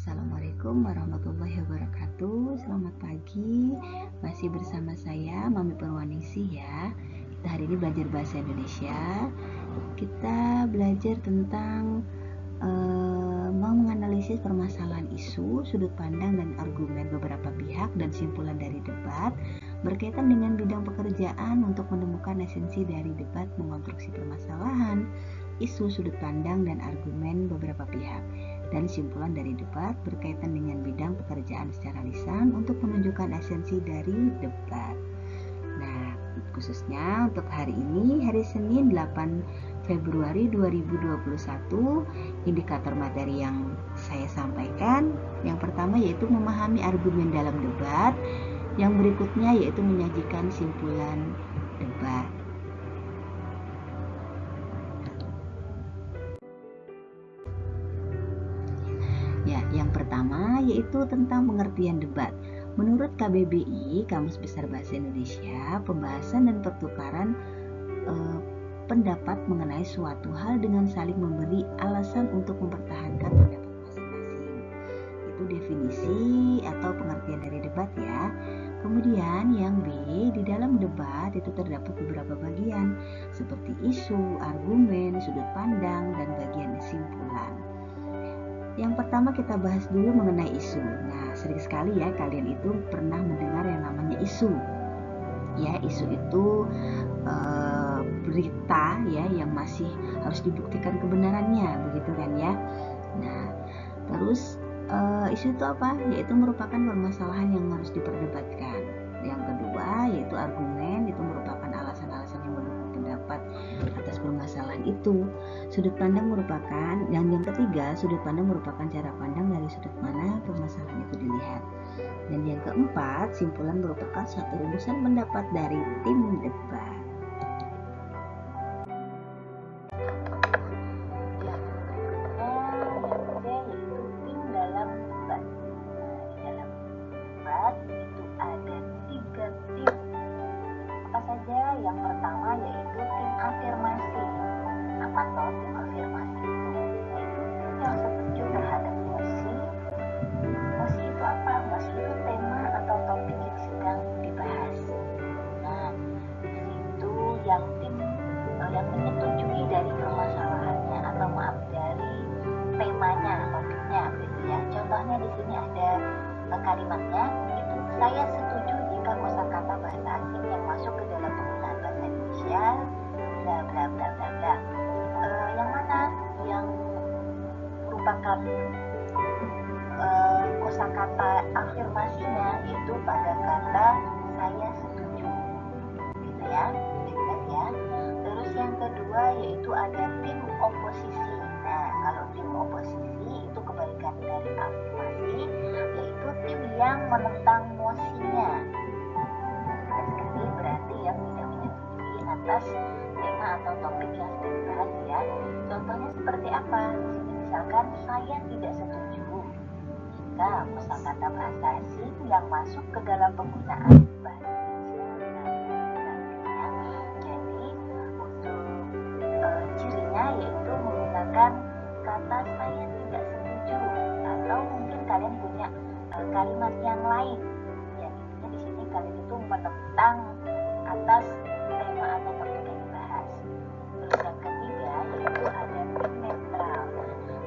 Assalamualaikum warahmatullahi wabarakatuh. Selamat pagi. Masih bersama saya Mami Purwaningsih ya. Kita hari ini belajar bahasa Indonesia. Kita belajar tentang menganalisis permasalahan isu, sudut pandang dan argumen beberapa pihak dan simpulan dari debat berkaitan dengan bidang pekerjaan untuk menemukan esensi dari debat, mengonstruksi permasalahan, isu, sudut pandang dan argumen beberapa pihak dan simpulan dari debat berkaitan dengan bidang pekerjaan secara lisan untuk menunjukkan esensi dari debat. Nah, khususnya untuk hari ini, hari Senin 8 Februari 2021, indikator materi yang saya sampaikan, yang pertama yaitu memahami argumen dalam debat, yang berikutnya yaitu menyajikan simpulan debat. Ya, yang pertama yaitu tentang pengertian debat. Menurut KBBI, Kamus Besar Bahasa Indonesia, pembahasan dan pertukaran pendapat mengenai suatu hal dengan saling memberi alasan untuk mempertahankan pendapat masing-masing. Itu definisi atau pengertian dari debat ya. Kemudian yang B, di dalam debat itu terdapat beberapa bagian seperti isu, argumen, sudut pandang, dan bagian kesimpulan. Yang pertama kita bahas dulu mengenai isu. Nah, sering sekali ya kalian itu pernah mendengar yang namanya isu. Ya, isu itu berita ya yang masih harus dibuktikan kebenarannya, begitu kan ya. Nah, terus isu itu apa? Yaitu merupakan permasalahan yang harus diperdebatkan. Yang kedua yaitu argumen, itu merupakan alasan-alasan yang mendukung pendapat atas permasalahan itu. Sudut pandang merupakan, dan yang ketiga, sudut pandang merupakan cara pandang dari sudut mana permasalahan itu dilihat. Dan yang keempat, simpulan merupakan suatu rumusan pendapat dari tim debat. Yang pertama yaitu tim afirmasi. Apa toh tim afirmasi itu? Yaitu tim yang setuju terhadap mosi. Mosi itu apa? Mosi itu tema atau topik yang sedang dibahas. Nah, itu yang tim yang menyetujui dari permasalahannya atau dari temanya, topiknya, gitu ya. Contohnya di sini ada kalimatnya, itu saya setuju jika kosakata bahasa asing yang masuk ke dalam penggunaan bahasa Indonesia bla bla bla bla bla. Yang mana yang merupakan kosakata afirmasinya yaitu pada kata saya setuju, gitu ya, jelas ya. Terus yang kedua yaitu ada tim oposisi. Nah, kalau tim oposisi itu kebalikan dari afirmasi, yaitu tim yang menentang mosinya. Sekali berarti yang tidak menyetujui atas tema atau topik yang sedang dibahas ya. Contohnya seperti apa? Misalkan saya tidak setuju jika kosakata bahasa asing yang masuk ke dalam penggunaan bahasa Indonesia. Jadi untuk cirinya yaitu menggunakan kata saya tidak setuju, atau mungkin kalian punya kalimat yang lain yang intinya di sini kalian itu menentang atas tema atau topik yang dibahas. Terus yang ketiga yaitu ada tim netral.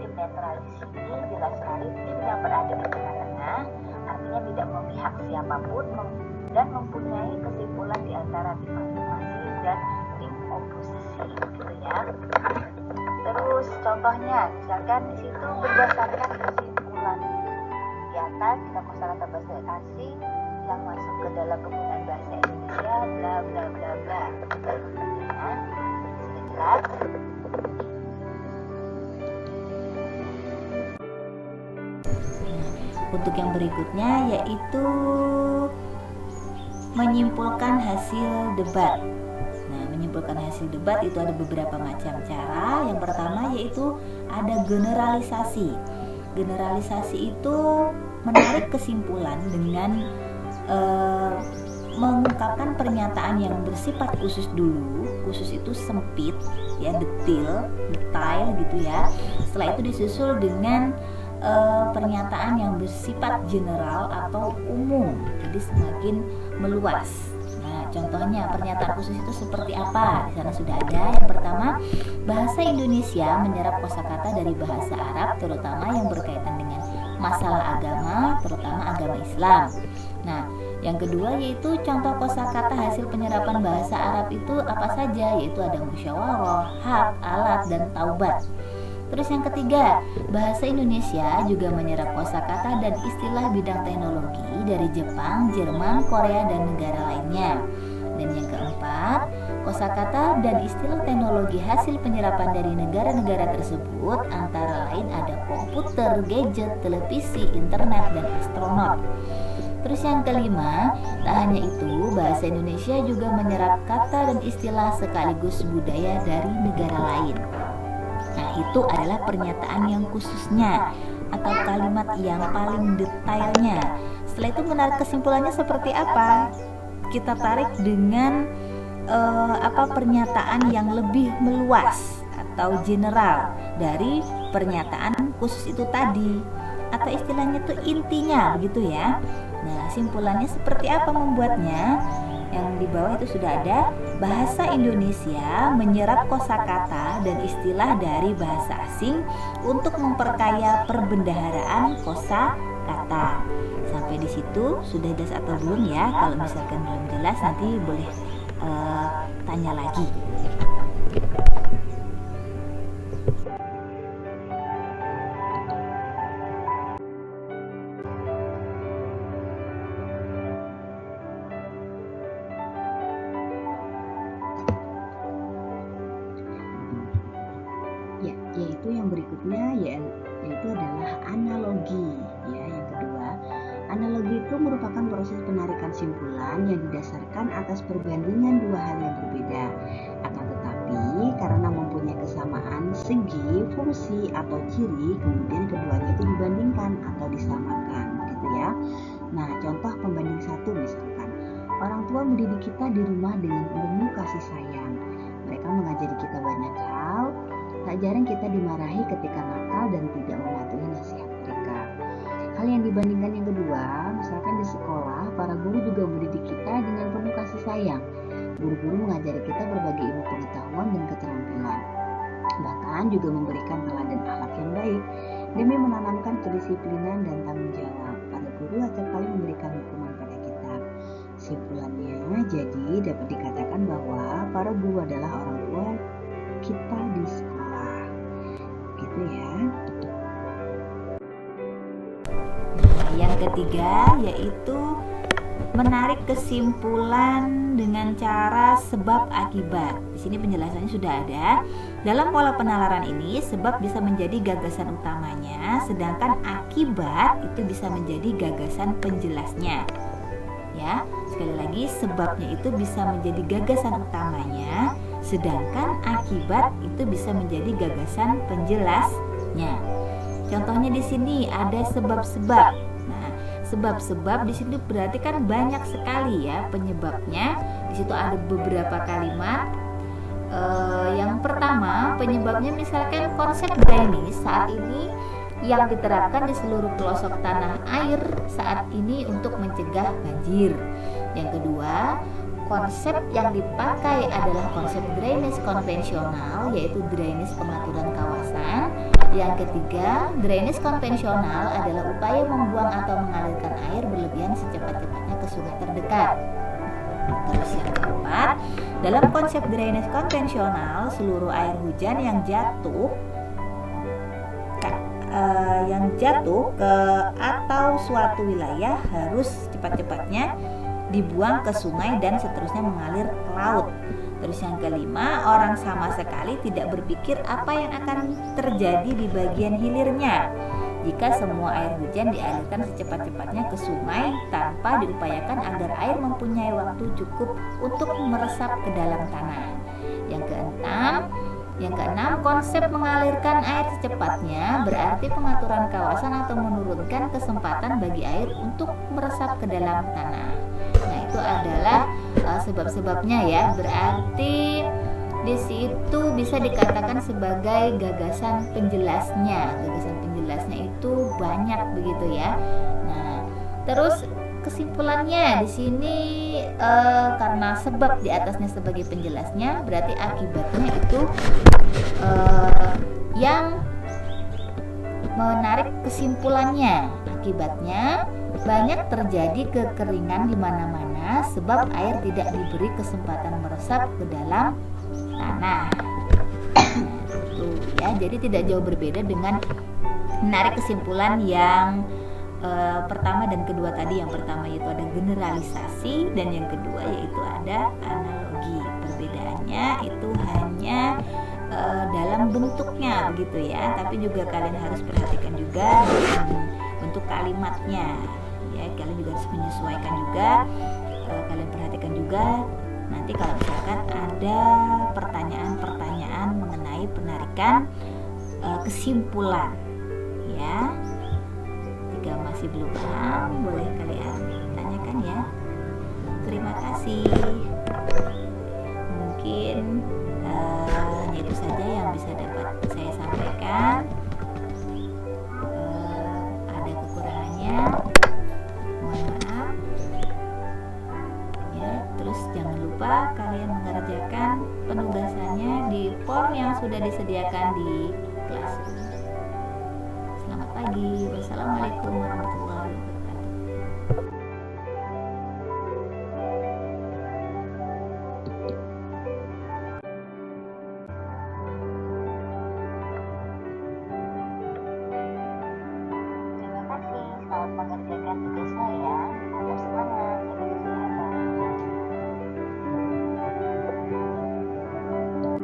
Tim netral di sini jelas sekali tim yang berada di tengah-tengah, artinya tidak memihak siapapun dan mempunyai kesimpulan di antara tim afirmasi dan tim oposisi, gitu ya. Terus contohnya, misalkan di situ berdasarkan kesimpulan di atas kosakata bahasa asing yang masuk ke dalam penggunaan bahasa Indonesia bla bla bla bla. Ya, jelas. Untuk yang berikutnya yaitu menyimpulkan hasil debat. Nah, menyimpulkan hasil debat itu ada beberapa macam cara. Yang pertama yaitu ada generalisasi. Generalisasi itu menarik kesimpulan dengan mengungkapkan pernyataan yang bersifat khusus dulu. Khusus itu sempit ya, detail gitu ya. Setelah itu disusul dengan pernyataan yang bersifat general atau umum, jadi semakin meluas. Nah, contohnya pernyataan khusus itu seperti apa? Di sana sudah ada. Yang pertama, bahasa Indonesia menyerap kosakata dari bahasa Arab, terutama yang berkaitan dengan masalah agama, terutama agama Islam. Nah, yang kedua yaitu contoh kosakata hasil penyerapan bahasa Arab itu apa saja? Yaitu ada musyawarah, hak, alat, dan taubat. Terus yang ketiga, bahasa Indonesia juga menyerap kosakata dan istilah bidang teknologi dari Jepang, Jerman, Korea, dan negara lainnya. Dan yang keempat, kosakata dan istilah teknologi hasil penyerapan dari negara-negara tersebut antara lain ada komputer, gadget, televisi, internet, dan astronot. Terus yang kelima, tak hanya itu, bahasa Indonesia juga menyerap kata dan istilah sekaligus budaya dari negara lain. Nah, itu adalah pernyataan yang khususnya atau kalimat yang paling detailnya. Setelah itu menarik kesimpulannya seperti apa? Kita tarik dengan pernyataan yang lebih meluas atau general dari pernyataan khusus itu tadi, atau istilahnya itu intinya begitu ya. Nah, simpulannya seperti apa membuatnya? Yang di bawah itu sudah ada. Bahasa Indonesia menyerap kosakata dan istilah dari bahasa asing untuk memperkaya perbendaharaan kosakata. Sampai di situ sudah jelas atau belum ya? Kalau misalkan belum jelas nanti boleh tanya lagi. Ya, yaitu yang berikutnya yaitu adalah analogi. Ya, yang kedua, analogi itu merupakan proses penarikan simpulan yang didasarkan atas perbandingan dua hal yang berbeda. Akan tetapi karena mempunyai kesamaan segi, fungsi atau ciri, kemudian keduanya itu dibandingkan atau disamakan, gitu ya. Nah, contoh pembanding satu misalkan, orang tua mendidik kita di rumah dengan penuh kasih sayang. Mereka mengajari kita banyak hal. Tak jarang kita dimarahi ketika nakal dan tidak mematuhi nasihat mereka. Hal yang dibandingkan yang kedua, misalkan di sekolah, para guru juga mendidik kita dengan penuh kasih sayang. Guru-guru mengajari kita berbagai ilmu pengetahuan dan keterampilan. Bahkan juga memberikan teladan akhlak yang baik demi menanamkan kedisiplinan dan tanggung jawab. Para guru acap kali memberikan hukuman pada kita. Simpulannya, jadi dapat dikatakan bahwa para guru adalah orang tua kita di sekolah. Gitu ya. Nah, yang ketiga yaitu menarik kesimpulan dengan cara sebab akibat. Di sini penjelasannya sudah ada. Dalam pola penalaran ini, sebab bisa menjadi gagasan utamanya, sedangkan akibat itu bisa menjadi gagasan penjelasnya. Ya, sekali lagi sebabnya itu bisa menjadi gagasan utamanya, sedangkan akibat itu bisa menjadi gagasan penjelasnya. Contohnya di sini ada sebab-sebab. Nah, sebab-sebab di situ berarti kan banyak sekali ya penyebabnya. Di situ ada beberapa kalimat. Yang pertama, penyebabnya misalkan konsep drainase saat ini yang diterapkan di seluruh pelosok tanah air saat ini untuk mencegah banjir. Yang kedua, konsep yang dipakai adalah konsep drainase konvensional, yaitu drainase pengaturan kawasan. Yang ketiga, drainase konvensional adalah upaya membuang atau mengalirkan air berlebihan secepat-cepatnya ke sungai terdekat. Terus yang keempat, dalam konsep drainase konvensional, seluruh air hujan yang jatuh ke atau suatu wilayah harus cepat-cepatnya dibuang ke sungai dan seterusnya mengalir ke laut. Terus yang kelima, orang sama sekali tidak berpikir apa yang akan terjadi di bagian hilirnya jika semua air hujan dialirkan secepat-cepatnya ke sungai tanpa diupayakan agar air mempunyai waktu cukup untuk meresap ke dalam tanah. Yang keenam, konsep mengalirkan air secepatnya berarti pengaturan kawasan atau menurunkan kesempatan bagi air untuk meresap ke dalam tanah. Nah, itu adalah sebab-sebabnya ya. Berarti di situ bisa dikatakan sebagai gagasan penjelasnya. jelasnya itu banyak begitu ya. Nah, terus kesimpulannya di sini karena sebab di atasnya sebagai penjelasnya, berarti akibatnya itu yang menarik kesimpulannya. Akibatnya banyak terjadi kekeringan di mana-mana sebab air tidak diberi kesempatan meresap ke dalam tanah. Tuh ya, jadi tidak jauh berbeda dengan menarik kesimpulan yang pertama dan kedua tadi. Yang pertama yaitu ada generalisasi dan yang kedua yaitu ada analogi. Perbedaannya itu hanya dalam bentuknya begitu ya, tapi juga kalian harus perhatikan juga bentuk kalimatnya ya, kalian juga harus menyesuaikan juga. Kalian perhatikan juga nanti kalau misalkan ada pertanyaan-pertanyaan mengenai penarikan kesimpulan ya. Jika masih belum paham, boleh kalian tanyakan ya. Terima kasih. Mungkin hanya itu saja yang bisa dapat saya sampaikan. Ada kekurangannya, mohon maaf ya. Terus jangan lupa kalian mengerjakan penugasannya di form yang sudah disediakan di Classroom. Selamat pagi. Wassalamualaikum warahmatullahi wabarakatuh. Terima kasih, selamat mengerjakan tugasnya ya. Semangat.